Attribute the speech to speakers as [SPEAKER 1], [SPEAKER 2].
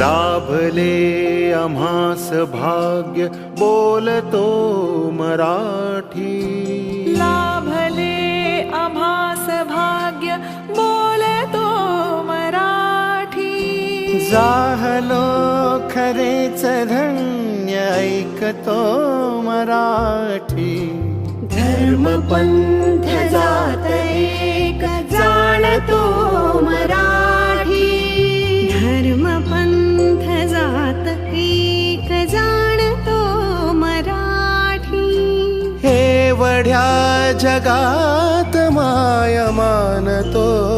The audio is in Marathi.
[SPEAKER 1] लाभले आम्हास भाग्य बोलतो मराठी.
[SPEAKER 2] लाभले आम्हास भाग्य बोलतो मराठी.
[SPEAKER 1] जाहलो खरेच धन्य ऐकतो मराठी.
[SPEAKER 2] धर्म पंथ जात एक जाणतो मराठी. धर्म पंथ जात एक जाणतो मराठी.
[SPEAKER 1] एवढ्या जगात माय मानतो